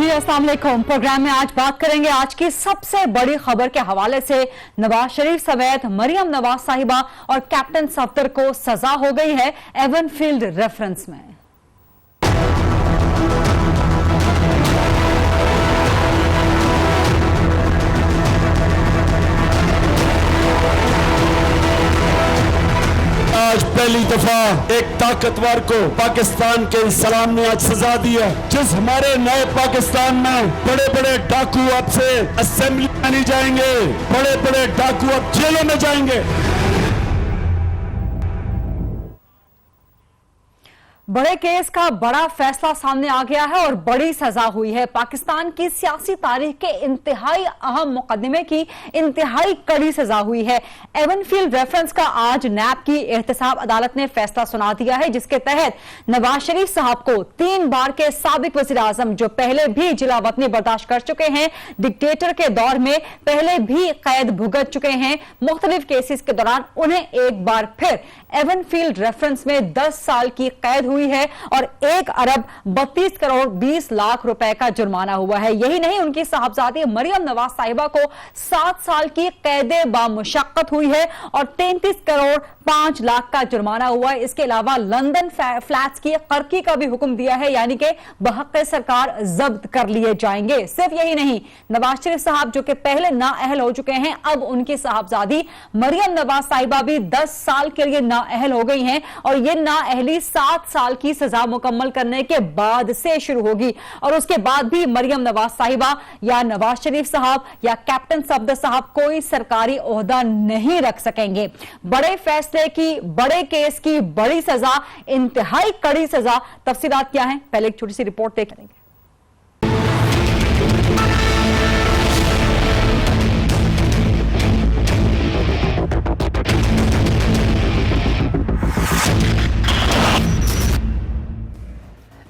जी अस्सलाम वालेकुम। प्रोग्राम में आज बात करेंगे आज की सबसे बड़ी खबर के हवाले से। नवाज शरीफ समेत मरियम नवाज साहिबा और कैप्टन सफदर को सजा हो गई है एवनफील्ड रेफरेंस में। आज पहली दफा एक ताकतवर को पाकिस्तान के इस्लाम ने आज सजा दी है। जिस हमारे नए पाकिस्तान में बड़े बड़े डाकू अब से असेंबली में नहीं जाएंगे, बड़े बड़े डाकू अब जेलों में जाएंगे। बड़े केस का बड़ा फैसला सामने आ गया है और बड़ी सजा हुई है। पाकिस्तान की सियासी तारीख के इंतहाई अहम मुकदमे की इंतहाई कड़ी सजा हुई है। एवनफील्ड रेफरेंस का आज नैब की एहतसाब अदालत ने फैसला सुना दिया है, जिसके तहत नवाज शरीफ साहब को 3 बार के साबिक वज़ीर आज़म जो पहले भी जिला वतनी बर्दाश्त कर चुके हैं, डिक्टेटर के दौर में पहले भी कैद भुगत चुके हैं, मुख्तलिफ केसेस के दौरान उन्हें एक बार फिर एवनफील्ड रेफरेंस में 10 साल की कैद हुई है और 1 अरब 32 करोड़ 20 लाख रुपए का जुर्माना हुआ है। यही नहीं, उनकी साहबजादी मरियम नवाज साहिबा को 7 साल की कैदे बामुशक्कत हुई है और 33 करोड़ 5 लाख का जुर्माना हुआ है। इसके अलावा लंदन फ्लैट्स की कर्की का भी हुक्म दिया है, यानी कि बहक़ सरकार जब्त कर लिए जाएंगे। सिर्फ यही नहीं, नवाज शरीफ साहब जो कि पहले नाअहल हो चुके हैं, अब उनकी साहबजादी मरियम नवाज साहिबा भी 10 साल के लिए नाअहल हो गई हैं और ये नाअहली 7 साल की सजा मुकम्मल करने के बाद से शुरू होगी और उसके बाद भी मरियम नवाज साहिबा या नवाज शरीफ साहब या कैप्टन सफदर साहब कोई सरकारी ओहदा नहीं रख सकेंगे। बड़े फैसले की, बड़े केस की बड़ी सजा, इंतहाई कड़ी सजा। तफसीलात क्या हैं, पहले एक छोटी सी रिपोर्ट देख लेंगे।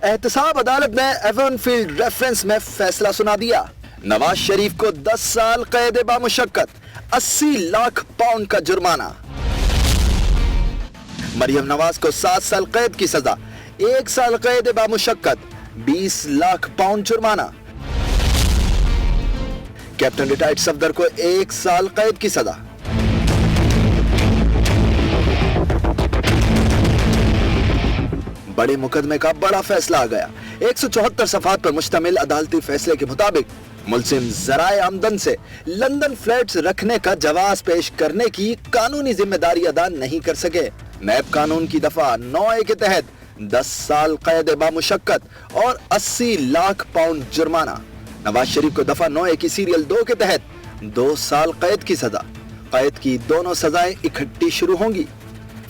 एहतसाब अदालत ने एवनफील्ड रेफरेंस में फैसला सुना दिया। नवाज शरीफ को 10 साल कैद बामुशक्कत, 80 लाख पाउंड का जुर्माना। मरियम नवाज को 7 साल कैद की सजा, 1 साल कैद बामुशक्कत, 20 लाख पाउंड जुर्माना। कैप्टन रिटायर्ड सफदर को 1 साल कैद की सजा। बड़े मुकदमे का बड़ा फैसला आ गया। 174 सफात पर मुश्तमिल अदालती फैसले के मुताबिक मुलजिम ज़राए आमदन से लंदन फ्लैट्स रखने का जवाज पेश करने की कानूनी जिम्मेदारी अदा नहीं कर सके। नैब कानून की दफा 9A के तहत 10 साल कैद बामुशक्कत और 80 लाख पाउंड जुर्माना। नवाज शरीफ को दफा 9A की सीरियल 2 के तहत 2 साल कैद की सजा। कैद की दोनों सजाएं इकट्ठी शुरू होंगी।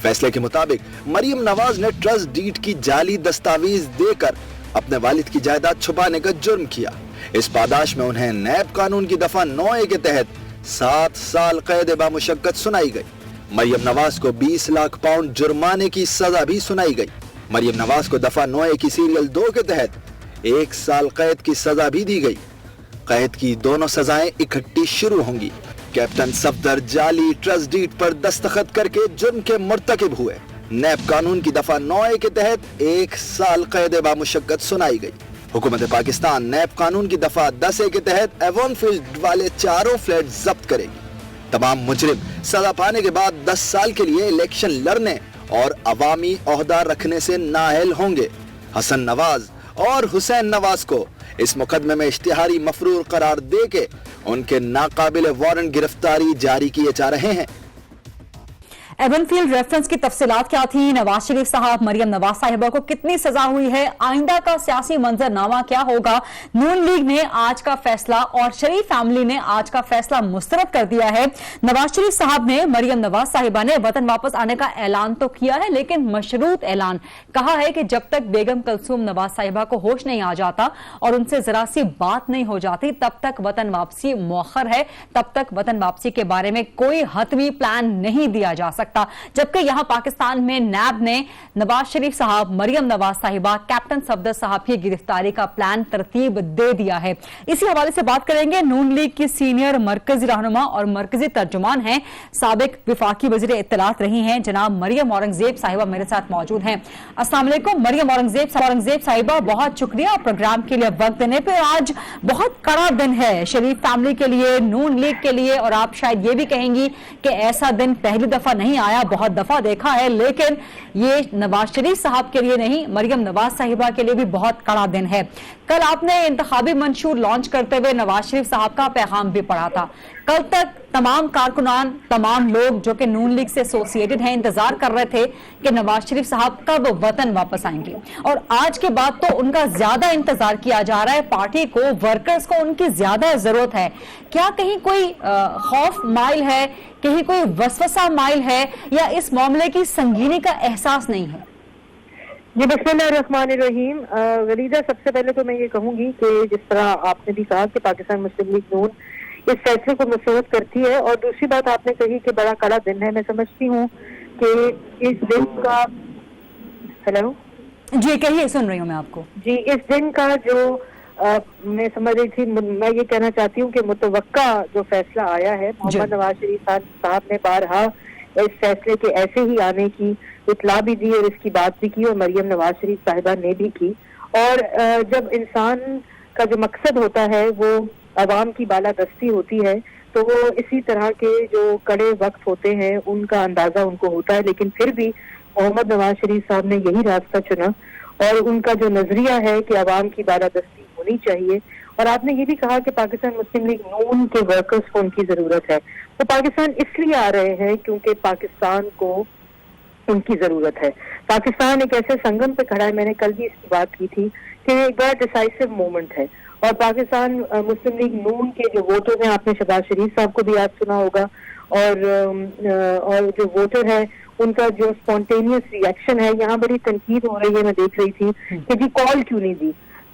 फैसले के मुताबिक मरियम नवाज ने ट्रस्ट डीड की जाली दस्तावेज देकर अपने वालिद की जायदाद छुपाने का जुर्म किया। इस पादाश में उन्हें नैब कानून की दफा 9A के तहत 7 साल कैद बामुशक्कत सुनाई गई। मरियम नवाज को 20 लाख पाउंड जुर्माने की सजा भी सुनाई गई। मरियम नवाज को दफा 9A की सीरियल 2 के तहत 1 साल कैद की सजा भी दी गई। कैद की दोनों सजाएं इकट्ठी शुरू होंगी। कैप्टन सफदर जाली ट्रस्ट डीड पर दस्तखत करके जुर्म के मुर्तकिब हुए। नैब कानून की दफा 9A के तहत 1 साल कैद बामुशक्कत सुनाई गई। हुकूमत पाकिस्तान नैब कानून की दफा 10A के तहत एवनफील्ड वाले 4 फ्लैट जब्त करेगी। तमाम मुजरिम सजा पाने के बाद 10 साल के लिए इलेक्शन लड़ने और अवामी ओहदा रखने से नाअहल होंगे। हसन नवाज और हुसैन नवाज को इस मुकदमे में इश्तिहारी मफरूर करार देके उनके नाकाबिल वारंट गिरफ्तारी जारी किए जा रहे हैं। एवनफील्ड रेफरेंस की तफसीलात क्या थी, नवाज शरीफ साहब, मरियम नवाज साहिबा को कितनी सजा हुई है, आइंदा का सियासी मंजरनामा क्या होगा, नून लीग ने आज का फैसला और शरीफ फैमिली ने आज का फैसला मुस्तरद कर दिया है। नवाज शरीफ साहब ने, मरियम नवाज साहिबा ने वतन वापस आने का ऐलान तो किया है, लेकिन मशरूत ऐलान। कहा है कि जब तक बेगम कलसूम नवाज साहिबा को होश नहीं आ जाता और उनसे जरा सी बात नहीं हो जाती, तब तक वतन वापसी मुअख्खर है, तब तक वतन वापसी के बारे में कोई हतमी प्लान नहीं दिया जा सकता। सकता। जबकि यहाँ पाकिस्तान में नैब ने नवाज शरीफ साहब, मरियम नवाज साहिबा, कैप्टन सफदर साहब की गिरफ्तारी का प्लान तरतीब दे दिया है। इसी हवाले से बात करेंगे। नून लीग की सीनियर मरकजी रहनुमा और मरकजी तर्जुमान हैं, साबिक विफाकी वज़ीर इत्तलात रही हैं, जनाब मरियम औरंगजेब साहिबा मेरे साथ मौजूद हैं। अस्सलाम वालेकुम मरियम औरंगजेब साहिबा, बहुत शुक्रिया प्रोग्राम के लिए वक्त देने पे। आज बहुत कड़ा दिन है शरीफ फैमिली के लिए, नून लीग के लिए, और आप शायद ये भी कहेंगी कि ऐसा दिन पहली दफा नहीं आया, बहुत दफा देखा है, लेकिन ये नवाज शरीफ साहब के लिए नहीं, मरियम नवाज साहिबा के लिए भी बहुत कड़ा दिन है। कल आपने इंतखाबी मंशूर लॉन्च करते हुए नवाज शरीफ साहब का पैगाम भी पढ़ा था। कल तक तमाम कारकुनान, तमाम लोग जो कि नून लीग से एसोसिएटेड हैं, इंतजार कर रहे थे कि नवाज शरीफ साहब कब वतन वापस आएंगे, और आज के बाद तो उनका ज्यादा इंतजार किया जा रहा है। पार्टी को, वर्कर्स को उनकी ज्यादा जरूरत है। क्या कहीं कोई खौफ माइल है, कहीं कोई वसवसा माइल है, या इस मामले की संगीनी का एहसास नहीं है? जी बिस्मिल्लाहिर्रहमानिर्रहीम। वलीदा, सबसे पहले तो मैं ये कहूंगी कि जिस तरह आपने भी कहा कि पाकिस्तान मुस्लिम लीग नून इस फैसले को मसरत करती है, और दूसरी बात आपने कही कि बड़ा कड़ा दिन है। मैं समझती हूँ कि इस दिन का, हेलो जी कहिए, सुन रही हूँ मैं आपको। जी, इस दिन का जो मैं समझ रही थी, मैं ये कहना चाहती हूँ कि मुतवक्का जो फैसला आया है, मोहम्मद नवाज शरीफ साहब ने बारहा इस फैसले के ऐसे ही आने की इतला भी दी और इसकी बात भी की, और मरियम नवाज शरीफ साहिबा ने भी की। और जब इंसान का जो मकसद होता है वो अवाम की बालादस्ती होती है, तो वो इसी तरह के जो कड़े वक्त होते हैं उनका अंदाजा उनको होता है। लेकिन फिर भी मोहम्मद नवाज शरीफ साहब ने यही रास्ता चुना, और उनका जो नजरिया है कि अवाम की बालादस्ती होनी चाहिए। और आपने ये भी कहा कि पाकिस्तान मुस्लिम लीग नून के वर्कर्स को उनकी जरूरत है। तो पाकिस्तान इसलिए आ रहे हैं क्योंकि पाकिस्तान को उनकी जरूरत है। पाकिस्तान एक ऐसे संगम पे खड़ा है, मैंने कल भी इसकी बात की थी कि एक बड़ा डिसाइसिव मोमेंट है, और पाकिस्तान मुस्लिम लीग नून के जो वोटर हैं, आपने शहबाज शरीफ साहब को भी आज सुना होगा, और जो वोटर है उनका जो स्पॉन्टेनियस रिएक्शन है, यहाँ बड़ी तनकीद हो रही है, मैं देख रही थी कि जी कॉल क्यों नहीं दी।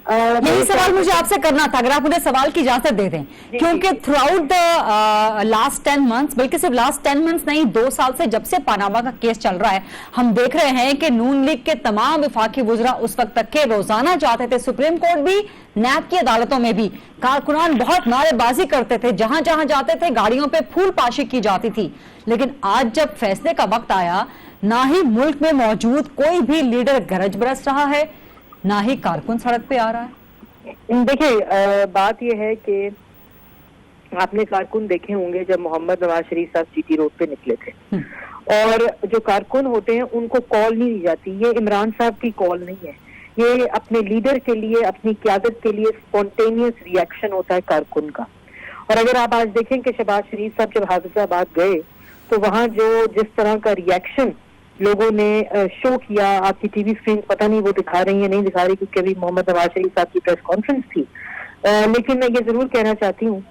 यही सवाल मुझे आपसे करना था, अगर आप मुझे सवाल की इजाजत दे दें, क्योंकि through out the last 10 months, बल्कि सिर्फ लास्ट 10 मंथ्स नहीं, 2 साल से जब से पनामा का केस चल रहा है, हम देख रहे हैं कि नून लीग के तमाम विफाकी वुज़रा उस वक्त तक के रोजाना जाते थे सुप्रीम कोर्ट भी, नैब की अदालतों में भी। कारकुनान बहुत नारेबाजी करते थे, जहां जहां जाते थे गाड़ियों पे फूल पाशी की जाती थी। लेकिन आज जब फैसले का वक्त आया, ना ही मुल्क में मौजूद कोई भी लीडर गरज बरस रहा है, ना ही कारकुन सड़क पे आ रहा है। देखिए, बात यह है कि आपने कारकुन देखे होंगे जब मोहम्मद नवाज शरीफ साहब जीटी रोड पे निकले थे, और जो कारकुन होते हैं उनको कॉल नहीं दी जाती। ये इमरान साहब की कॉल नहीं है, ये अपने लीडर के लिए, अपनी क़यादत के लिए स्पॉन्टेनियस रिएक्शन होता है कारकुन का। और अगर आप आज देखें कि शहबाज शरीफ साहब जब हाफिजाबाद गए तो वहाँ जो जिस तरह का रिएक्शन लोगों ने शो किया, आपकी टीवी स्क्रीन पता नहीं वो दिखा रही है नहीं दिखा रही, क्योंकि अभी मोहम्मद नवाज शरीफ साहब की प्रेस कॉन्फ्रेंस थी। लेकिन मैं ये जरूर कहना चाहती हूँ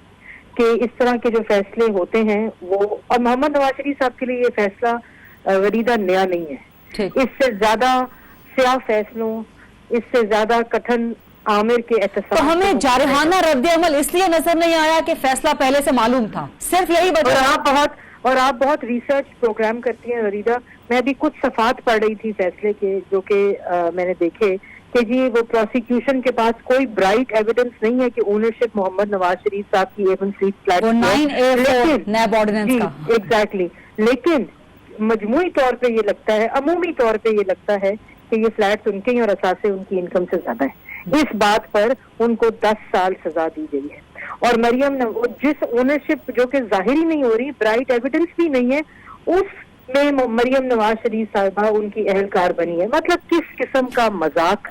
कि इस तरह के जो फैसले होते हैं वो, और मोहम्मद नवाज शरीफ साहब के लिए ये फैसला वरीदा नया नहीं है। इससे ज्यादा स्याह फैसलों, इससे ज्यादा कठिन आमिर के एहतसाब, तो हमें जारहाना रद्द-ए-अमल इसलिए नजर नहीं आया कि फैसला पहले से मालूम था, सिर्फ यही वजह। और आप बहुत रिसर्च प्रोग्राम करती हैं वरीदा। मैं भी कुछ सफात पढ़ रही थी फैसले के, जो कि मैंने देखे कि जी वो प्रोसिक्यूशन के पास कोई ब्राइट एविडेंस नहीं है कि ओनरशिप मोहम्मद नवाज शरीफ साहब की एवन स्ट्रीट फ्लैट, एग्जैक्टली। लेकिन मजमूई तौर पे ये लगता है, अमूमी तौर पे ये लगता है कि ये फ्लैट्स उनके ही और असासे उनकी इनकम से ज्यादा है। इस बात पर उनको 10 साल सजा दी गई है। और मरियम जिस ओनरशिप जो कि जाहिर ही नहीं हो रही, ब्राइट एविडेंस भी नहीं है, उसमें मरियम नवाज शरीफ साहिबा उनकी अहलकार बनी है। मतलब किस किस्म का मजाक।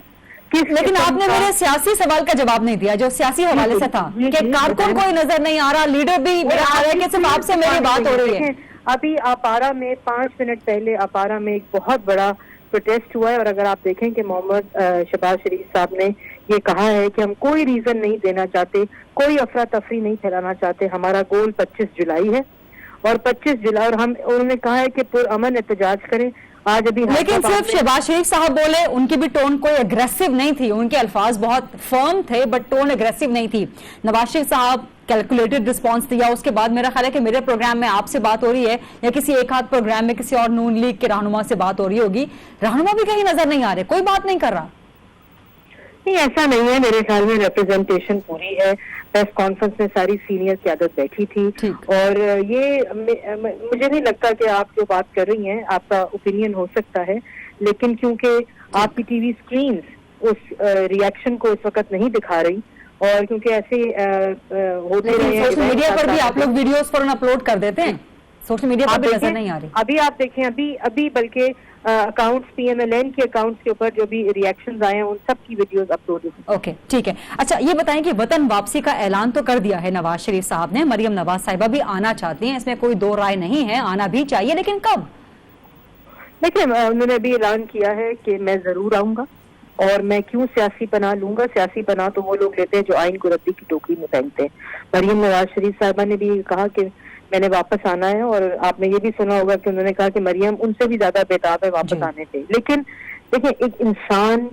लेकिन आपने मेरे सियासी सवाल का जवाब नहीं दिया जो सियासी हवाले से था कि कारकुन कोई नजर नहीं आ रहा, लीडर भी मेरा आ रहा है कि सिर्फ आपसे मेरी बात हो रही है। अभी अपारा में 5 मिनट पहले अपारा में एक बहुत बड़ा प्रोटेस्ट हुआ है, और अगर आप देखें कि मोहम्मद शहबाज शरीफ साहब ने ये कहा है कि हम कोई रीजन नहीं देना चाहते, कोई अफरा तफरी नहीं फैलाना चाहते, हमारा गोल 25 जुलाई है, और 25 जुलाई, और हम उन्होंने कहा है कि पुरअमन एहतजाज करें। आज अभी लेकिन सिर्फ शहबाज शरीफ साहब बोले, उनकी भी टोन कोई अग्रेसिव नहीं थी, उनके अल्फाज बहुत फर्म थे बट टोन अग्रेसिव नहीं थी। नवाज शरीफ साहब, कैलकुलेटेड रिस्पांस दिया, उसके बाद मेरा ख्याल है कि मेरे प्रोग्राम में आपसे बात हो रही है या किसी एक आध प्रोग्राम में किसी और नून लीग के रहनुमा से बात हो रही होगी, रहनुमा भी कहीं नजर नहीं आ रहे, कोई बात नहीं कर रहा। नहीं, ऐसा नहीं है, मेरे ख्याल में रिप्रेजेंटेशन पूरी है। प्रेस कॉन्फ्रेंस में सारी सीनियर क़यादत बैठी थी और ये मुझे नहीं लगता कि आप जो बात कर रही हैं आपका ओपिनियन हो सकता है, लेकिन क्योंकि आपकी टीवी स्क्रीन उस रिएक्शन को इस वक्त नहीं दिखा रही और क्योंकि ऐसे होते रहे हैं, सोशल मीडिया पर भी आप लोग वीडियोस फौरन अपलोड कर देते हैं, सोशल मीडिया पर भी नजर नहीं आ रही। अभी आप देखें, अभी बल्कि अकाउंट्स PMLN के अकाउंट्स के ऊपर जो भी रिएक्शंस आए हैं उन सब की वीडियोस अपलोड हैं। ओके, ठीक है। अच्छा, ये बताएं कि वतन वापसी का ऐलान तो कर दिया है नवाज शरीफ साहब ने, मरियम नवाज साहिबा भी आना चाहती हैं, इसमें कोई दो राय नहीं है, आना भी चाहिए, लेकिन कब? देखिए, उन्होंने भी ऐलान किया है कि मैं जरूर आऊंगा और मैं क्यों सियासी पनाह लूंगा। सियासी पनाह तो वो लोग लेते हैं जो आइन को रद्दी की टोकरी में पहनते हैं। मरियम नवाज शरीफ साहिबा ने भी कहा कि मैंने वापस आना है और आपने ये भी सुना होगा कि उन्होंने कहा कि मरियम उनसे भी ज्यादा बेताब है वापस आने से। लेकिन देखिए, एक इंसान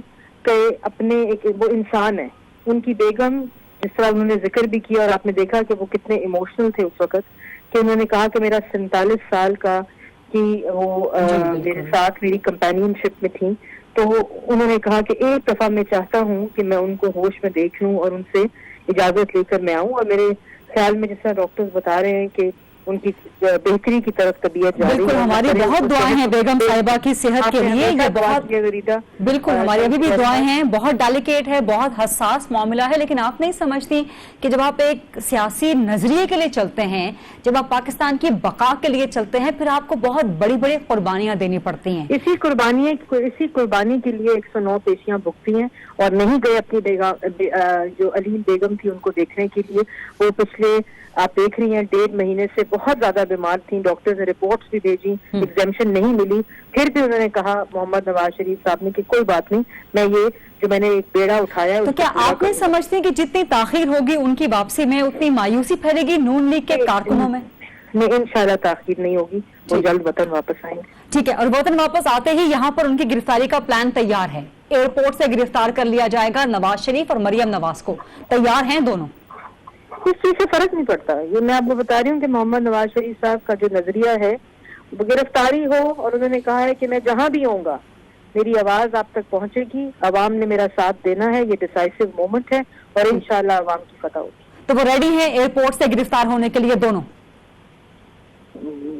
के अपने वो इंसान है, उनकी बेगम जिस तरह उन्होंने जिक्र भी किया और आपने देखा कि वो कितने इमोशनल थे उस वक्त कि उन्होंने कहा कि मेरा 47 साल का कि वो मेरे साथ मेरी कंपेनियनशिप में थी, तो उन्होंने कहा कि एक दफा मैं चाहता हूँ कि मैं उनको होश में देख लूँ और उनसे इजाजत लेकर मैं आऊँ। और मेरे ख्याल में जिस तरह डॉक्टर्स बता रहे हैं कि उनकी बेहतरी की तरफ तबीयत जा रही है। बिल्कुल, हमारी बहुत दुआएं हैं बेगम साहिबा की सेहत के लिए, ये बहुत बिल्कुल हमारी अभी भी दुआएं हैं। बहुत डेलिकेट है, बहुत हसास मामला है, लेकिन आप नहीं समझती कि जब आप एक सियासी नजरिए के लिए चलते हैं, जब आप पाकिस्तान की बका के लिए चलते हैं, फिर आपको बहुत बड़ी बड़ी कुर्बानियां देनी पड़ती हैं। इसी कुर्बानी के लिए 109 पेशियां भुगती हैं और नहीं गए अपनी जो अलीम बेगम थी उनको देखने के लिए। वो पिछले आप देख रही हैं 1.5 महीने से बहुत ज्यादा बीमार थी, डॉक्टर्स ने रिपोर्ट्स भी भेजी, एग्जामिशन नहीं मिली, फिर भी उन्होंने कहा मोहम्मद नवाज शरीफ साहब ने कि कोई बात नहीं, मैं ये जो मैंने एक बेड़ा उठाया है। तो क्या आप नहीं समझते कि जितनी ताखीर होगी उनकी वापसी में उतनी मायूसी फैलेगी नून लीग के कारकुनों में? नहीं, इंशाल्लाह ताखीर नहीं होगी, वो जल्द वतन वापस आएंगे। ठीक है, और वतन वापस आते ही यहाँ पर उनकी गिरफ्तारी का प्लान तैयार है, एयरपोर्ट से गिरफ्तार कर लिया जाएगा नवाज शरीफ और मरियम नवाज को, तैयार हैं दोनों? इस चीज से फर्क नहीं पड़ता। ये मैं आपको बता रही हूँ कि मोहम्मद नवाज शरीफ साहब का जो नजरिया है, वो गिरफ्तारी हो और उन्होंने कहा है कि मैं जहां भी होऊंगा मेरी आवाज आप तक पहुंचेगी, अवाम ने मेरा साथ देना है, ये डिसाइसिव मोमेंट है और इंशाल्लाह अवाम की फतह होगी। तो वो रेडी है एयरपोर्ट से गिरफ्तार होने के लिए दोनों?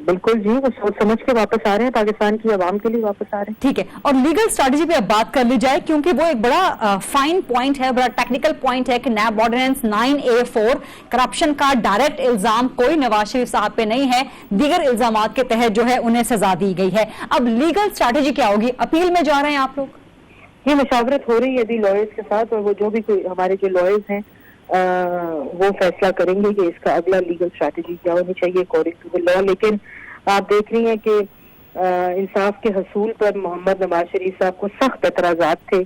बिल्कुल जी, वो सोच समझ के वापस आ रहे हैं, पाकिस्तान की आवाम के लिए वापस आ रहे हैं। ठीक है, और लीगल स्ट्रैटेजी पे अब बात कर ली जाए, क्योंकि वो एक बड़ा फाइन पॉइंट है, बड़ा टेक्निकल पॉइंट है कि नैब ऑर्डिनेंस 9A4 करप्शन का डायरेक्ट इल्जाम कोई नवाज शरीफ साहब पे नहीं है, दीगर इल्जामात के तहत जो है उन्हें सजा दी गई है। अब लीगल स्ट्रैटेजी क्या होगी? अपील में जा रहे हैं आप लोग? ये मुशावरत हो रही है अभी लॉयर्स के साथ, और वो जो भी कोई हमारे जो लॉयर्स हैं वो फैसला करेंगे कि इसका अगला लीगल स्ट्रैटेजी क्या होनी चाहिए अकॉर्डिंग टू द लॉ। लेकिन आप देख रही हैं कि इंसाफ के हसूल पर मोहम्मद नवाज शरीफ साहब को सख्त एतराजात थे,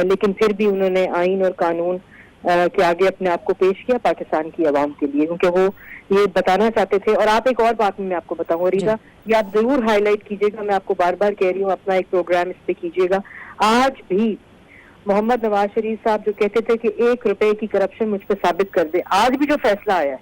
लेकिन फिर भी उन्होंने आइन और कानून के आगे अपने आप को पेश किया पाकिस्तान की आवाम के लिए, क्योंकि वो ये बताना चाहते थे। और आप एक और बात मैं आपको बताऊं रीजा, ये आप जरूर हाईलाइट कीजिएगा, मैं आपको बार बार कह रही हूँ, अपना एक प्रोग्राम इस पे कीजिएगा। आज भी मोहम्मद नवाज शरीफ साहब जो कहते थे कि 1 रुपए की करप्शन मुझ पर साबित कर दे, आज भी जो फैसला आया है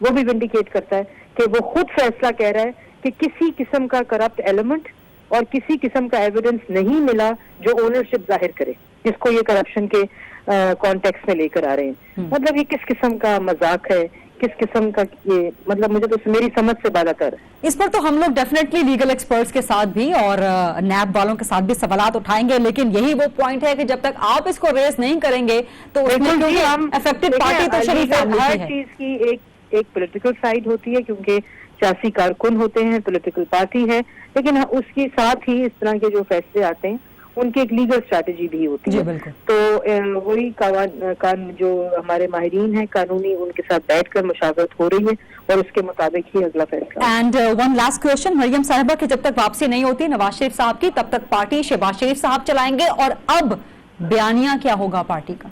वो भी विंडिकेट करता है कि वो खुद फैसला कह रहा है कि किसी किस्म का करप्ट एलिमेंट और किसी किस्म का एविडेंस नहीं मिला जो ओनरशिप जाहिर करे, जिसको ये करप्शन के कॉन्टेक्स्ट में लेकर आ रहे हैं। मतलब ये किस किस्म का मजाक है, किस किस्म का ये, मतलब मुझे तो मेरी समझ से बालातर है। इस पर तो हम लोग डेफिनेटली लीगल एक्सपर्ट्स के साथ भी और नैब वालों के साथ भी सवालात उठाएंगे, लेकिन यही वो पॉइंट है कि जब तक आप इसको रेस नहीं करेंगे तो उसमें क्योंकि अफेक्टेड पार्टी तो शरीफ हर चीज की एक पॉलिटिकल साइड होती है, क्योंकि सियासी कारकुन होते हैं, पॉलिटिकल पार्टी है, लेकिन उसके साथ ही इस तरह के जो फैसले आते हैं उनकी एक लीगल स्ट्रैटेजी भी होती है। तो वही जो हमारे माहिरीन हैं कानूनी, उनके साथ बैठकर मुशावरत हो रही है और उसके मुताबिक ही अगला फैसला। And one last question, Maryam साहिबा की जब तक वापसी नहीं होती नवाज शरीफ साहब की, तब तक पार्टी शहबाज शरीफ साहब चलाएंगे, और अब बयानिया क्या होगा पार्टी का?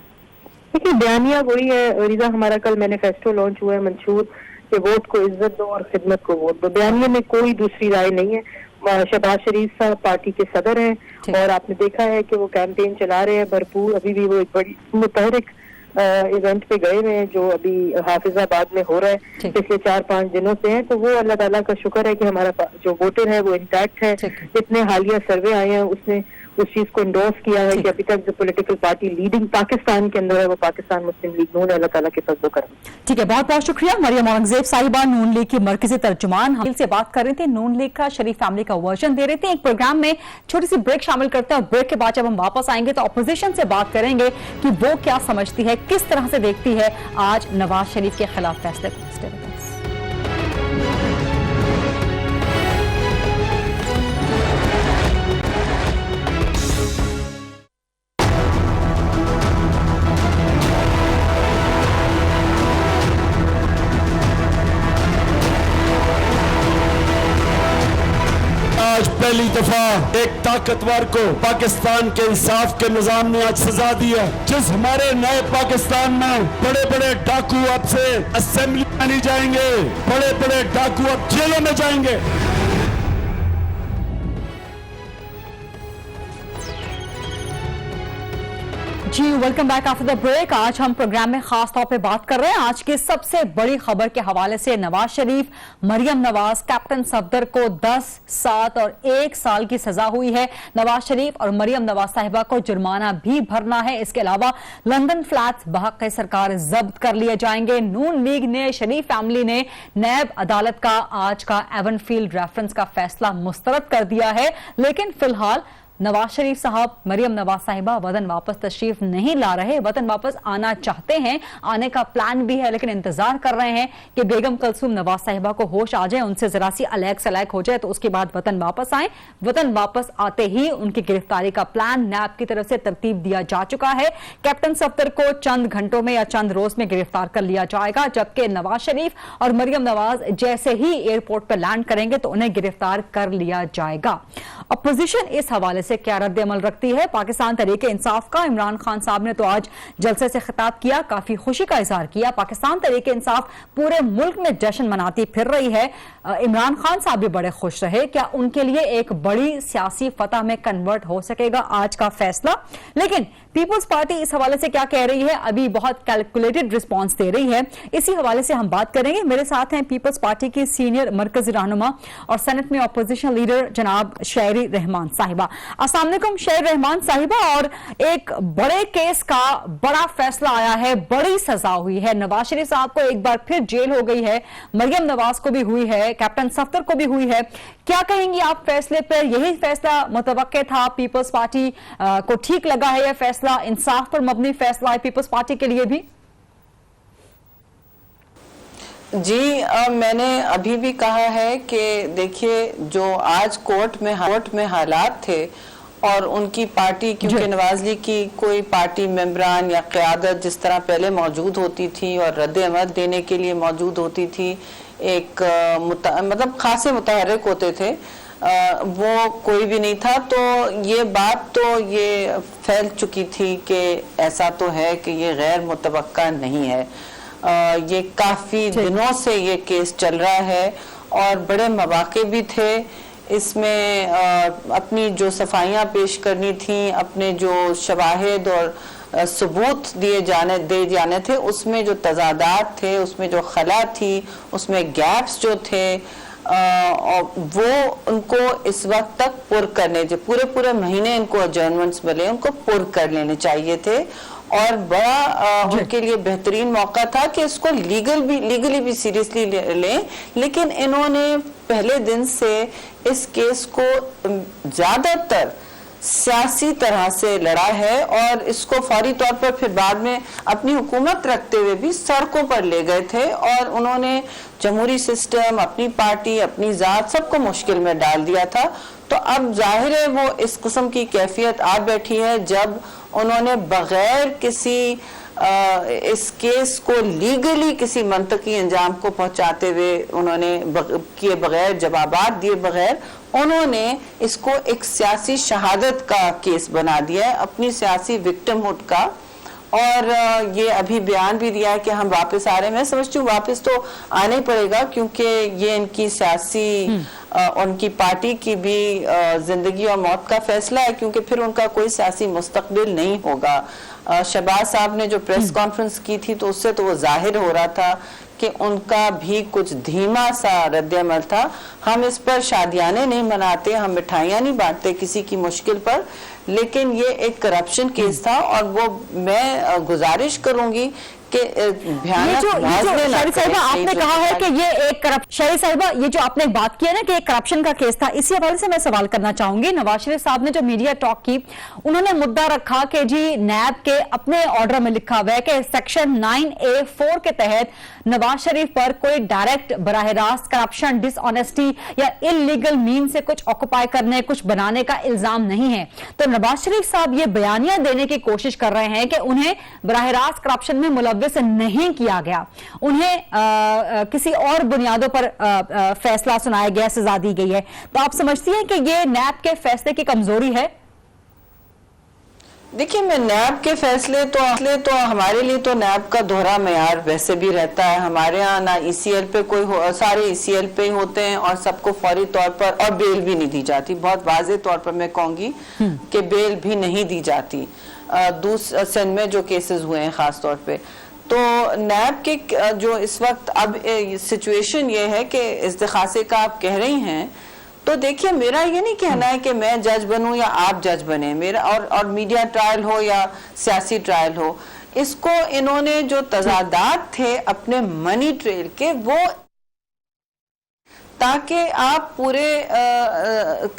देखिए, बयानिया वही है रिजा, हमारा कल मैनिफेस्टो लॉन्च हुआ है मंशूर कि वोट को इज्जत दो और खिदमत को वोट दो। बयानिया में कोई दूसरी राय नहीं है। शहबाज शरीफ साहब पार्टी के सदर हैं और आपने देखा है कि वो कैंपेन चला रहे हैं भरपूर, अभी भी वो एक बड़ी मुतहरिक ایونٹ پہ گئے ہوئے ہیں جو ابھی حافظ آباد میں ہو رہا ہے پچھلے 4-5 دنوں سے ہیں، تو وہ اللہ تعالیٰ کا شکر ہے کہ ہمارا جو ووٹر ہے وہ انٹیکٹ ہے. اتنے حالیہ سروے آئے ہیں اس نے اس چیز کو انڈورس کیا ہے کہ ابھی تک جو پولیٹیکل پارٹی لیڈنگ پاکستان کے اندر ہے وہ پاکستان مسلم لیگ نون ہے. اللہ تعالیٰ کے فضل و کرم. ٹھیک ہے، بہت بہت شکریہ. مریم اورنگزیب صاحبہ نون لیگ کی مرکزی ترجمان ہم سے بات کر رہی تھی، نون لیگ کا شریف فیملی کا ورژن دے رہے تھے. ایک پروگرام میں چھوٹی سی بریک شامل کرتے ہیں اور بریک کے بعد جب ہم واپس آئیں گے تو اپوزیشن سے بات کریں گے کہ وہ کیا سمجھتی ہے، کس طرح سے دیکھتی ہے آج نواز شریف کے خلاف فیصلے کو. آج پہلی دفعہ ایک طاقتور کو پاکستان کے انصاف کے نظام نے آج سزا دیا. جس ہمارے نئے پاکستان میں بڑے بڑے ڈاکو اب سے اسمبلی میں نہیں جائیں گے، بڑے بڑے ڈاکو اب جیلوں میں جائیں گے. جی welcome back after the break. آج ہم پروگرام میں خاص طور پہ بات کر رہے ہیں آج کی سب سے بڑی خبر کے حوالے سے. نواز شریف، مریم نواز، کیپٹن صفدر کو 10 7 اور 1 سال کی سزا ہوئی ہے. نواز شریف اور مریم نواز صاحبہ کو جرمانہ بھی بھرنا ہے. اس کے علاوہ لندن فلیٹس بحق سرکار ضبط کر لیے جائیں گے. نون لیگ نے، شریف فیملی نے نیب عدالت کا آج کا ایون فیلڈ ریفرنس کا فیصلہ مسترد کر دیا ہے. لیکن فی الحال نواز شریف صاحب، مریم نواز صاحبہ وطن واپس تشریف نہیں لا رہے. وطن واپس آنا چاہتے ہیں، آنے کا پلان بھی ہے، لیکن انتظار کر رہے ہیں کہ بیگم کلثوم نواز صاحبہ کو ہوش آ جائے، ان سے ذرا سی الیک سلیک ہو جائے تو اس کے بعد وطن واپس آئیں. وطن واپس آتے ہی ان کی گرفتاری کا پلان نیب کی طرف سے ترتیب دیا جا چکا ہے. کیپٹن صفدر کو چند گھنٹوں میں یا چند روز میں گرفتار کر لیا جائے گا، جبکہ نواز شریف اور مریم نواز جیسے ہی ایئرپورٹ پر لینڈ کریں گے تو انہیں گرفتار کر لیا جائے گا. اپوزیشن اس حوالے سے کیا رد عمل رکھتی ہے؟ پاکستان تحریک انصاف کا عمران خان صاحب نے تو آج جلسے سے خطاب کیا، کافی خوشی کا اظہار کیا. پاکستان تحریک انصاف پورے ملک میں جشن مناتی پھر رہی ہے. عمران خان صاحب بھی بڑے خوش رہے. کیا ان کے لیے ایک بڑی سیاسی فتح میں کنورٹ ہو سکے گا آج کا فیصلہ؟ لیکن پیپلز پارٹی اس حوالے سے کیا کہہ رہی ہے؟ ابھی بہت کیلکولیٹڈ رسپانس دے رہی ہے. اسی حوالے سے ہم بات کریں گے. میرے ساتھ ہیں پیپلز پارٹی کی سینئر مرکزی رہنما اور سینٹ میں اپوزیشن لیڈر جناب شہری رحمان صاحبہ. السلام علیکم شہری رحمان صاحبہ. اور ایک بڑے کیس کا بڑا فیصلہ آیا ہے، بڑی سزا ہوئی ہے. نواز شریف صاحب کو ایک بار پھر جیل ہو گئی ہے، مریم نواز کو بھی ہوئی ہے، کیپٹن صفدر کو بھی ہوئی ہے. کیا کہیں گی آپ فیصلے پر؟ یہی فیصلہ متوقع تھا؟ پیپلز پارٹی کو ٹھیک لگا ہے یہ فیصلہ؟ انصاف پر مبنی فیصلہ ہے پیپلز پارٹی کے لیے بھی؟ جی میں نے ابھی بھی کہا ہے کہ دیکھیے جو آج کورٹ میں حالات تھے اور ان کی پارٹی، کیونکہ نواز لیگ کی کوئی پارٹی ممبران یا قیادت جس طرح پہلے موجود ہوتی تھی اور رد عمل دینے کے لیے موجود ہوتی تھی، ایک مطلب خاصے متحرک ہوتے تھے، وہ کوئی بھی نہیں تھا. تو یہ بات تو یہ پھیل چکی تھی کہ ایسا تو ہے کہ یہ غیر متوقع نہیں ہے. یہ کافی دنوں سے یہ کیس چل رہا ہے اور بڑے مواقع بھی تھے اس میں اپنی جو صفائیاں پیش کرنی تھیں، اپنے جو شواہد اور ثبوت دے جانے تھے، اس میں جو تضادات تھے، اس میں جو خلا تھی، اس میں گیپس جو تھے، وہ ان کو اس وقت تک پر کرنے تھے. پورے مہینے ان کو ایڈجرنمنٹس ملے، ان کو پر کر لینے چاہیے تھے. اور بڑا ان کے لیے بہترین موقع تھا کہ اس کو لیگلی بھی سیریسلی لیں. لیکن انہوں نے پہلے دن سے اس کیس کو زیادہ تر سیاسی طرح سے لڑا ہے اور اس کو فوری طور پر پھر بعد میں اپنی حکومت رکھتے ہوئے بھی سڑکوں پر لے گئے تھے اور انہوں نے جمہوری سسٹم، اپنی پارٹی، اپنی ذات سب کو مشکل میں ڈال دیا تھا. تو اب ظاہر ہے وہ اس قسم کی کیفیت آ بیٹھی ہے جب انہوں نے بغیر کسی اس کیس کو لیگلی کسی منطقی انجام کو پہنچاتے ہوئے، انہوں نے کیے بغیر، جوابات دیے بغیر، انہوں نے اس کو ایک سیاسی شہادت کا کیس بنا دیا ہے، اپنی سیاسی وکٹم ہوڈ کا. اور یہ ابھی بیان بھی دیا ہے کہ ہم واپس آ رہے ہیں. میں سمجھتی ہوں واپس تو آنے پڑے گا کیونکہ یہ ان کی سیاسی उनकी पार्टी की भी जिंदगी और मौत का फैसला है, क्योंकि फिर उनका कोई सियासी मुस्तकबिल नहीं होगा। शहबाज साहब ने जो प्रेस कॉन्फ्रेंस की थी तो उससे तो वो जाहिर हो रहा था कि उनका भी कुछ धीमा सा रद्द-ए-अमल था। हम इस पर शादियाने नहीं मनाते, हम मिठाइयाँ नहीं बांटते किसी की मुश्किल पर, लेकिन ये एक करप्शन केस था और वो मैं गुजारिश करूंगी कि शहरी साहिबा आपने कहा है कि ये एक शहरी साहिबा ये जो आपने बात की है ना कि एक करप्शन का केस था, इसी हवाले से मैं सवाल करना चाहूंगी। नवाज शरीफ साहब ने जो मीडिया टॉक की, उन्होंने मुद्दा रखा कि जी नैब के अपने ऑर्डर में लिखा हुआ है कि सेक्शन 9A4 के तहत नवाज शरीफ पर कोई डायरेक्ट बराह रास्त करप्शन, डिसऑनेस्टी या इलीगल मीन से कुछ ऑक्युपाई करने, कुछ बनाने का इल्जाम नहीं है। तो नवाज शरीफ साहब ये बयानियां देने की कोशिश कर रहे हैं कि उन्हें बराह रास्त करप्शन में मुलव्वस नहीं किया गया, उन्हें किसी और बुनियादों पर फैसला सुनाया गया, सजा दी गई है। तो आप समझती हैं कि ये नैब के फैसले की कमजोरी है? देखिए, मैं नैब के फैसले तो हमारे लिए तो नैब का दोहरा मेयार वैसे भी रहता है। हमारे यहाँ ना ECL पे सारे ECL पे ही होते हैं और सबको फौरी तौर पर, और बेल भी नहीं दी जाती। बहुत वाज़ेह तौर पर मैं कहूँगी कि बेल भी नहीं दी जाती सिंध में जो केसेस हुए हैं खास तौर पे। तो नैब के जो इस वक्त अब सिचुएशन ये है कि इस्तिखासे का आप कह रही हैं, तो देखिए मेरा ये नहीं कहना है कि मैं जज बनूं या आप जज बने, मेरा और मीडिया ट्रायल हो या सियासी ट्रायल हो, इसको इन्होंने जो तजादात थे अपने मनी ट्रेल के, वो ताकि आप पूरे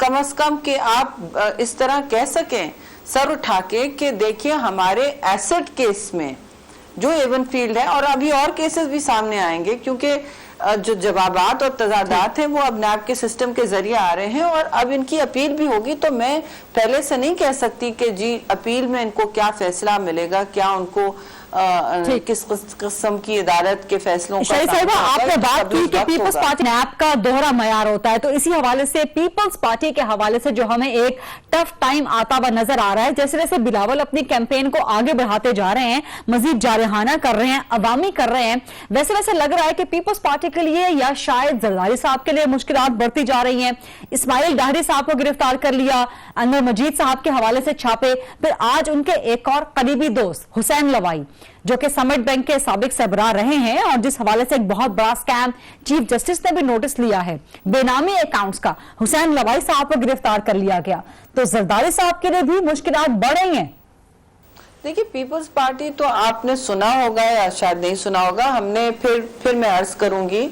कम अज कम कि आप इस तरह कह सकें सर उठा के कि देखिए हमारे एसेट केस में जो एवन फील्ड है, और अभी और केसेस भी सामने आएंगे क्योंकि जो जवाबात और तजादात हैं वो अब नैब के सिस्टम के जरिए आ रहे हैं और अब इनकी अपील भी होगी। तो मैं पहले से नहीं कह सकती कि जी अपील में इनको क्या फैसला मिलेगा, क्या उनको किस किस्म की अदालत के फैसलों का शहरी साहिबा आपने बात की कि पीपल्स पार्टी नैब का दोहरा मयार होता है, तो इसी हवाले से पीपल्स पार्टी के हवाले से जो हमें एक टफ टाइम आता हुआ नजर आ रहा है, जैसे जैसे बिलावल अपनी कैंपेन को आगे बढ़ाते जा रहे हैं, मजीद जारहाना कर रहे हैं, अवामी कर रहे हैं, वैसे वैसे लग रहा है कि पीपल्स पार्टी के लिए या शायद जरदारी साहब के लिए मुश्किलात बढ़ती जा रही हैं। इस्माइल डाहरी साहब को गिरफ्तार कर लिया, अनवर मजीद साहब के हवाले से छापे, फिर आज उनके एक और करीबी दोस्त हुसैन लवाई जो कि समिट बैंक के साबिक सरबराह रहे हैं और जिस हवाले से एक बहुत बड़ा स्कैम चीफ जस्टिस ने भी नोटिस लिया है बेनामी अकाउंट्स का, हुसैन लवाई साहब को गिरफ्तार कर लिया गया। तो जरदारी साहब के लिए भी मुश्किलात बढ़ रही हैं। देखिए, पीपल्स पार्टी तो आपने सुना होगा या शायद नहीं सुना होगा, हमने फिर मैं अर्ज करूंगी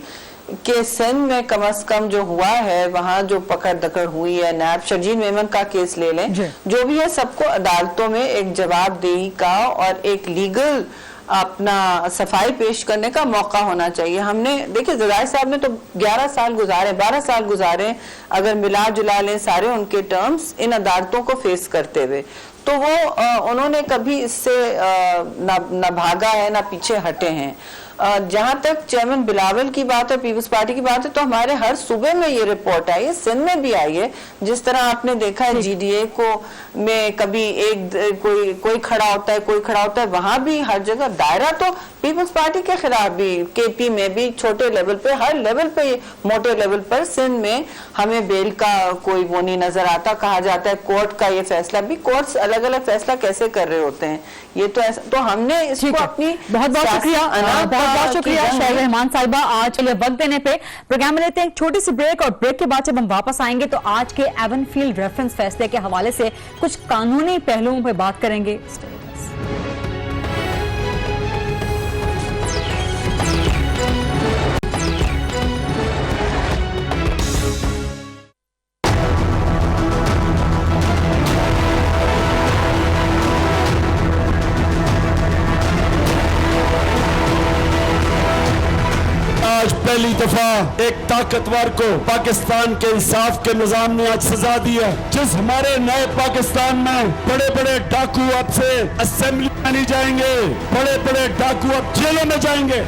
कि सिंध में कम अज कम जो हुआ है, वहां जो पकड़ दकड़ हुई है, नैब शर्जील मेमन का केस ले लें, जो भी है सबको अदालतों में एक जवाबदेही का और एक लीगल अपना सफाई पेश करने का मौका होना चाहिए। हमने देखिए जरदारी साहब ने तो 11 साल गुजारे, 12 साल गुजारे, अगर मिला जुला लें सारे उनके टर्म्स इन अदालतों को फेस करते हुए, तो वो उन्होंने कभी इससे न भागा है न पीछे हटे हैं। जहां तक चेयरमैन बिलावल की बात है, पीपल्स पार्टी की बात है, तो हमारे हर सूबे में ये रिपोर्ट आई है, सिंध में भी आई है। जिस तरह आपने देखा है GDA को में कभी एक कोई खड़ा होता है, कोई खड़ा होता है, वहां भी हर जगह दायरा तो पीपल्स पार्टी के खिलाफ भी, KP में भी, छोटे लेवल पे, हर लेवल पे, मोटे लेवल पर सिंध में हमें बेल का कोई वो नहीं नजर आता। कहा जाता है कोर्ट का ये फैसला भी, कोर्ट्स अलग अलग फैसला कैसे कर रहे होते हैं, ये तो ऐसा, तो हमने इसको अपनी बहुत बहुत शुक्रिया शहर रहमान साहिबा आज के लिए वक्त देने पे। प्रोग्राम में लेते हैं एक छोटी सी ब्रेक और ब्रेक के बाद जब हम वापस आएंगे तो आज के एवनफील्ड रेफरेंस फैसले के हवाले से कुछ कानूनी पहलुओं पर बात करेंगे। आज पहली दफा एक ताकतवर को पाकिस्तान के इंसाफ के निजाम ने आज सजा दी है। जिस हमारे नए पाकिस्तान में बड़े बड़े डाकू अब से असेंबली में नहीं जाएंगे, बड़े बड़े डाकू अब जेलों में जाएंगे।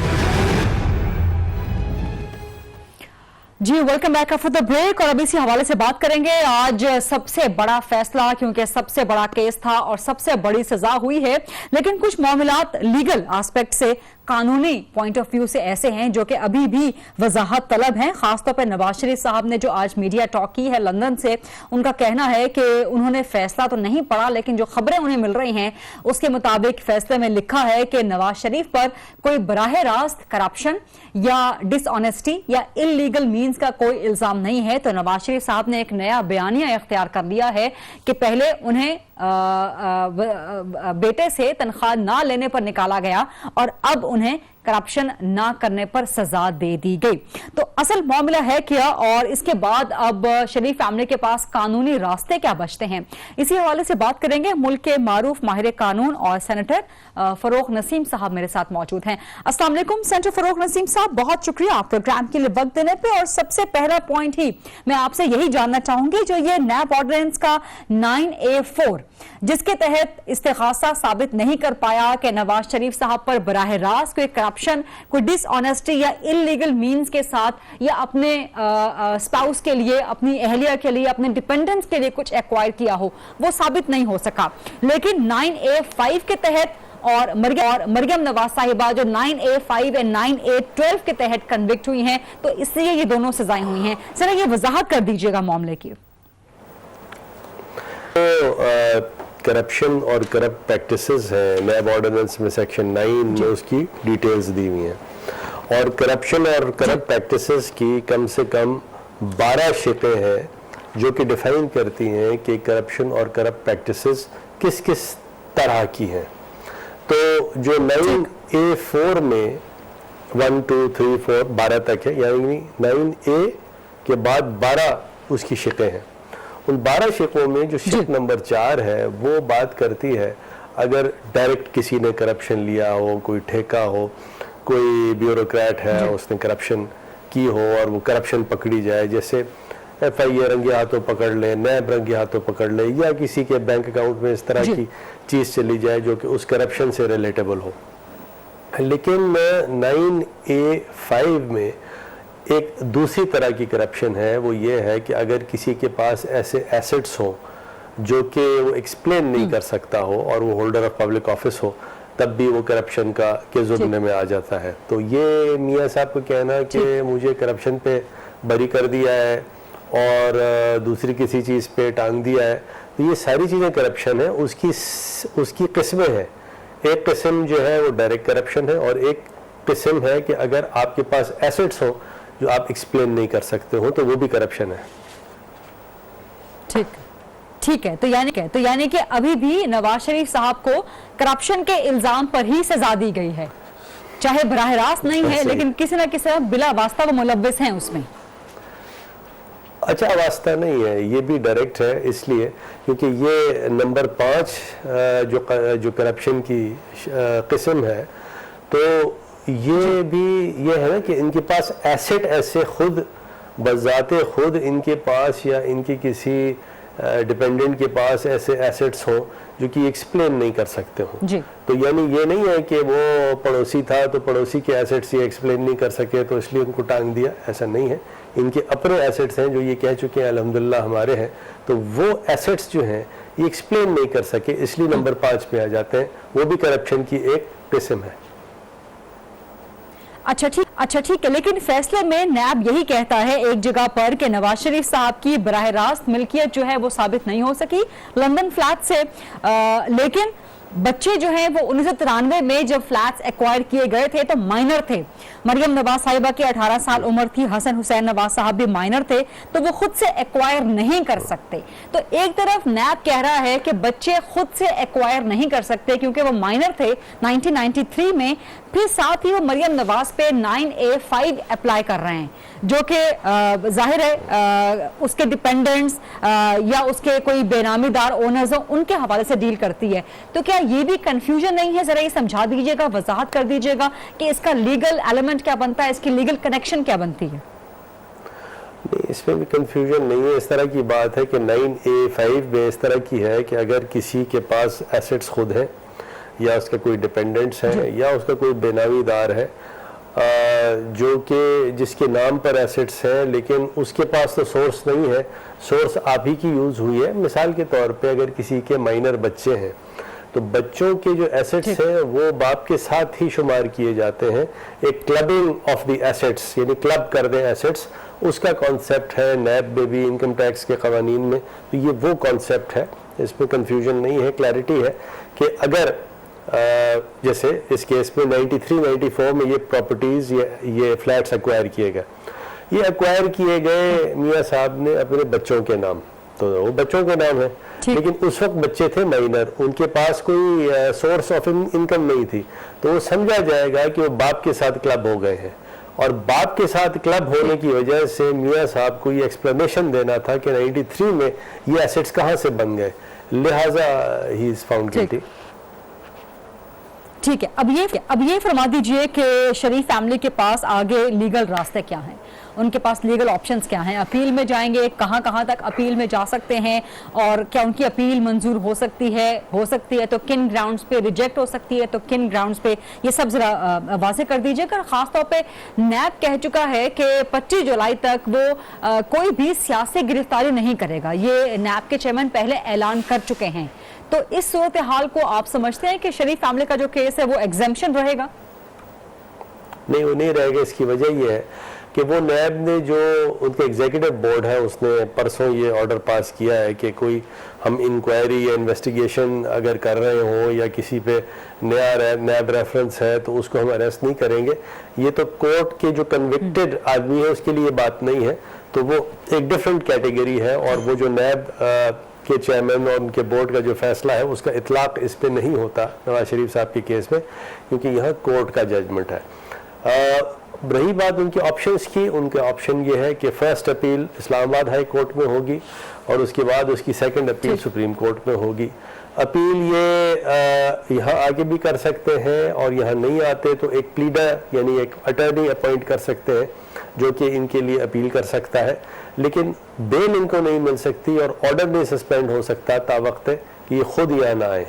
जी welcome back after the break. और अभी इसी हवाले से बात करेंगे। आज सबसे बड़ा फैसला, क्योंकि सबसे बड़ा केस था और सबसे बड़ी सजा हुई है, लेकिन कुछ मामलात लीगल एस्पेक्ट से, कानूनी पॉइंट ऑफ व्यू से ऐसे हैं जो कि अभी भी वजाहत तलब हैं। खासतौर पर नवाज शरीफ साहब ने जो आज मीडिया टॉक की है लंदन से, उनका कहना है कि उन्होंने फैसला तो नहीं पढ़ा, लेकिन जो खबरें उन्हें मिल रही हैं उसके मुताबिक फैसले में लिखा है कि नवाज शरीफ पर कोई बराह रास्त करप्शन या डिसऑनेस्टी या इलीगल मीन्स का कोई इल्जाम नहीं है। तो नवाज शरीफ साहब ने एक नया बयानिया इख्तियार कर लिया है कि पहले उन्हें बेटे से तनख्वाह ना लेने पर निकाला गया और अब उन्हें करप्शन ना करने पर सजा दे दी गई। तो असल मामला है क्या, और इसके बाद अब शरीफ फैमिली के पास कानूनी रास्ते क्या बचते हैं, इसी हवाले से बात करेंगे। मुल्क के मारूफ माहिर कानून और सेनेटर फरोख नसीम साहब मेरे साथ मौजूद हैं। अस्सलाम वालेकुम सेनेटर फरोख नसीम साहब, बहुत शुक्रिया आप प्रोग्राम के लिए वक्त देने पे। और सबसे पहला पॉइंट ही मैं आपसे यही जानना चाहूंगी, जो ये नैब ऑर्डिनेंस का 9A4 जिसके तहत इस्तिगासा साबित नहीं कर पाया कि नवाज शरीफ साहब पर बराह रास्त कोई करप्शन, कोई डिसऑनेस्टी या इलीगल मीन्स के साथ या अपने स्पाउस के लिए, अपनी अहलिया के लिए, अपने डिपेंडेंट्स के लिए कुछ एक्वायर किया हो, वो साबित नहीं हो सका। लेकिन 9A5 के तहत और मरियम नवाज साहिबा जो 9A5 और 9A12 के तहत कन्विक्ट हुई हैं, तो इसलिए ये दोनों सजाएं हुई हैं। सर ये वजाहत कर दीजिएगा मामले की। करप्शन और करप्ट प्रैक्टिसेस हैं, नैब ऑर्डिनेंस में सेक्शन 9 में उसकी डिटेल्स दी हुई हैं। और करप्शन और करप्ट प्रैक्टिसेस की कम से कम 12 शिकें हैं जो कि डिफाइन करती हैं कि करप्शन और करप्ट प्रैक्टिसेस किस किस तरह की हैं। तो जो 9A4 में 1, 2, 3, 4, 12 तक है, यानी 9A के बाद 12 उसकी शिकें हैं। उन 12 शिकों में जो शिक नंबर 4 है वो बात करती है, अगर डायरेक्ट किसी ने करप्शन लिया हो, कोई ठेका हो, कोई ब्यूरोक्रेट है उसने करप्शन की हो और वो करप्शन पकड़ी जाए, जैसे FIA रंगे हाथों पकड़ ले, नैब रंगे हाथों पकड़ ले, या किसी के बैंक अकाउंट में इस तरह की चीज़ चली जाए जो कि उस करप्शन से रिलेटेबल हो। लेकिन 9A5 में एक दूसरी तरह की करप्शन है, वो ये है कि अगर किसी के पास ऐसे एसेट्स हो जो कि वो एक्सप्लेन नहीं कर सकता हो और वो होल्डर ऑफ पब्लिक ऑफिस हो, तब भी वो करप्शन के जुर्म में आ जाता है। तो ये मियाँ साहब को कहना कि मुझे करप्शन पे बरी कर दिया है और दूसरी किसी चीज़ पे टांग दिया है, तो ये सारी चीज़ें करप्शन है। उसकी किस्में हैं। एक किस्म जो है वो डायरेक्ट करप्शन है और एक किस्म है कि अगर आपके पास एसेट्स हो जो आप एक्सप्लेन नहीं कर सकते हो, तो वो भी करप्शन है। ठीक है। तो यानी कि अभी भी नवाज शरीफ साहब को करप्शन के इल्जाम पर ही सजा दी गई है, चाहे बराह रास्त नहीं है, लेकिन किसी न किसी बिला वास्ता वो मुलव्विस हैं उसमें। अच्छा, वास्ता नहीं है, ये भी डायरेक्ट है, इसलिए क्योंकि ये नंबर 5 जो करप्शन की किस्म है, तो ये भी ये है ना कि इनके पास एसेट ऐसे खुद बजाते खुद इनके पास या इनके किसी डिपेंडेंट के पास ऐसे एसेट्स हों जो कि एक्सप्लेन नहीं कर सकते हो। तो यानी ये नहीं है कि वो पड़ोसी था तो पड़ोसी के एसेट्स ये एक्सप्लेन नहीं कर सके तो इसलिए उनको टांग दिया, ऐसा नहीं है। इनके अपने एसेट्स हैं जो ये कह चुके हैं अल्हम्दुलिल्लाह हमारे हैं, तो वो एसेट्स जो हैं ये एक्सप्लेन नहीं कर सके, इसलिए नंबर 5 पे आ जाते हैं। वो भी करप्शन की एक किस्म है। अच्छा ठीक है। लेकिन फैसले में नैब यही कहता है एक जगह पर कि नवाज शरीफ साहब की बराह रास्त मिल्कियत जो है वो साबित नहीं हो सकी लंदन फ्लैट से, लेकिन बच्चे जो हैं वो 1993 में जब फ्लैट्स एक्वायर किए गए थे तो माइनर थे। मरियम नवाज साहिबा की 18 साल उम्र थी, हसन हुसैन नवाज साहब भी माइनर थे, तो वो खुद से एक्वायर नहीं कर सकते। तो एक तरफ नैब कह रहा है कि बच्चे खुद से एक्वायर नहीं कर सकते क्योंकि वो माइनर थे 1993 में, फिर साथ ही वो मरियम नवाज पे 9A5 अप्लाई कर रहे हैं जो कि जाहिर है उसके डिपेंडेंट्स या उसके कोई बेनामीदार ओनर्स हो उनके हवाले से डील करती है। तो क्या ये भी कंफ्यूजन नहीं है? जरा ये समझा दीजिएगा, वजाहत कर दीजिएगा कि इसका लीगल एलिमेंट क्या बनता है, इसकी लीगल कनेक्शन क्या बनती है? नहीं, इसमें भी कंफ्यूजन नहीं है। इस तरह की बात है कि 9A5 में इस तरह की है कि अगर किसी के पास एसेट्स खुद हैं या उसके कोई डिपेंडेंट्स हैं या उसका कोई बेनामीदार है جو کہ جس کے نام پر ایسٹس ہیں لیکن اس کے پاس تو سورس نہیں ہے, سورس آپ ہی کی یوز ہوئی ہے. مثال کے طور پہ اگر کسی کے مائنر بچے ہیں تو بچوں کے جو ایسٹس ہیں وہ باپ کے ساتھ ہی شمار کیے جاتے ہیں. ایک کلبنگ آف دی ایسٹس, یعنی کلب کر دیں ایسٹس, اس کا کانسیپٹ ہے نیب میں بھی انکم ٹیکس کے قوانین میں. تو یہ وہ کانسیپٹ ہے, اس میں کنفیوژن نہیں ہے, کلیئرٹی ہے کہ اگر جیسے اس کیس میں 93-94 میں یہ پراپرٹیز یہ فلیٹس ایکوائر کیے گئے, یہ ایکوائر کیے گئے میاں صاحب نے اپنے بچوں کے نام, تو وہ بچوں کے نام ہے, لیکن اس وقت بچے تھے مائنر, ان کے پاس کوئی سورس آف انکم نہیں تھی, تو وہ سمجھا جائے گا کہ وہ باپ کے ساتھ کلب ہو گئے ہیں. اور باپ کے ساتھ کلب ہونے کی وجہ سے میاں صاحب کو یہ ایکسپلینیشن دینا تھا کہ 93 میں یہ ایسٹس کہاں سے بن گئے, لہٰذا ہی از فاؤنڈ گلٹی. ٹھیک ہے, اب یہ فرما دیجئے کہ شریف فیملی کے پاس آگے لیگل راستے کیا ہیں, ان کے پاس لیگل آپشنز کیا ہیں؟ اپیل میں جائیں گے, کہاں تک اپیل میں جا سکتے ہیں, اور کیا ان کی اپیل منظور ہو سکتی ہے تو کن گراؤنڈز پہ, ریجیکٹ ہو سکتی ہے تو کن گراؤنڈز پہ, یہ سب ذرا واضح کر دیجئے. کہ خاص طور پہ نیب کہہ چکا ہے کہ 25 جولائی تک وہ کوئی بھی سیاسی گرفتاری نہیں کرے گا, یہ نیب کے چیئرمین پہلے اعلان کر چکے ہیں. تو اس صورتحال کو آپ سمجھتے ہیں کہ شریف فیملی کا جو کیس ہے وہ ایگزمپشن رہے گا؟ نہیں, وہ نہیں رہے گا. اس کی وجہ یہ ہے کہ وہ نیب نے جو ان کا ایگزیکٹو بورڈ ہے اس نے پرسوں یہ آرڈر پاس کیا ہے کہ کوئی ہم انکوائری یا انویسٹیگیشن اگر کر رہے ہوں یا کسی پہ نیا نیب ریفرنس ہے تو اس کو ہم اریسٹ نہیں کریں گے. یہ تو کورٹ کے جو کنوکٹڈ آدمی ہے اس کے لیے بات نہیں ہے, تو وہ ایک ڈفرینٹ کیٹیگری ہے, اور وہ جو نیب کے چیئرمین اور ان کے بورڈ کا جو فیصلہ ہے اس کا اطلاق اس پہ نہیں ہوتا نواز شریف صاحب کے کیس میں, کیونکہ یہاں کورٹ کا ججمنٹ ہے. رہی بات ان کے آپشنز کی, ان کے آپشن یہ ہے کہ فرسٹ اپیل اسلام آباد ہائی کورٹ میں ہوگی اور اس کے بعد اس کی سیکنڈ اپیل سپریم کورٹ میں ہوگی. اپیل یہ یہاں آگے بھی کر سکتے ہیں, اور یہاں نہیں آتے تو ایک پلیڈر یعنی ایک اٹرنی اپوائنٹ کر سکتے ہیں جو کہ ان کے لیے اپیل کر سکتا ہے, لیکن بیل ان کو نہیں مل سکتی اور آرڈر نہیں سسپینڈ ہو سکتا تا وقت کہ یہ خود یہاں نہ آئے.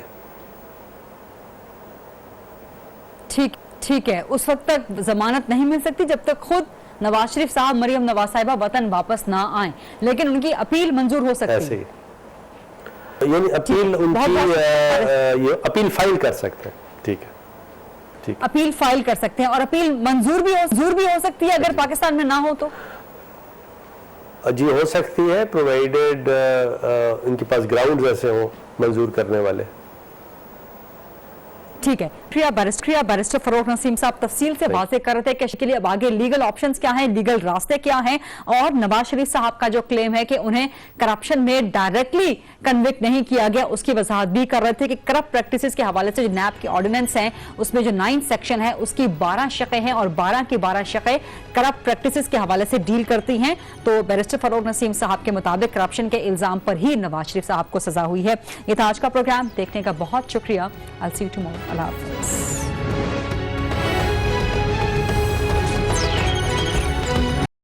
ٹھیک ہے, اس وقت تک ضمانت نہیں مل سکتی جب تک خود نواز شریف صاحب, مریم نواز صاحبہ وطن واپس نہ آئیں, لیکن ان کی اپیل منظور ہو سکتی ہے. یعنی اپیل ان کی یہ اپیل فائل کر سکتے ہیں. ٹھیک ہے, اپیل فائل کر سکتے ہیں, اور اپیل منظور بھی ہو سکتی ہے اگر پاکستان میں نہ ہو تو. جی ہو سکتی ہے, پرووائیڈڈ ان کے پاس گراؤنڈز ایسے ہوں منظور کرنے والے. ٹھیک ہے, بیرسٹر فروغ نسیم صاحب تفصیل سے واضح کر رہے تھے کہ اس کے لیے اب آگے لیگل آپشنز کیا ہیں, لیگل راستے کیا ہیں, اور نواز شریف صاحب کا جو کلیم ہے کہ انہیں کرپشن میں ڈائریکٹلی کنوکٹ نہیں کیا گیا, اس کی وضاحت بھی کر رہے تھے کہ کرپٹ پریکٹسز کے حوالے سے جو نیب کی آرڈیننس ہیں اس میں جو 9 سیکشن ہے اس کی 12 شقیں ہیں, اور 12 کی 12 شقیں کرپٹ پریکٹسز کے حوالے سے ڈیل کرتی ہیں. تو بیرسٹر فروغ نسیم صاحب کے مطابق کرپشن کے الزام پر ہی نواز شریف صاحب کو سزا ہوئی ہے. یہ تھا آج کا پروگرام, دیکھنے کا بہت شکریہ. I'll see you tomorrow. اللہ حافظ.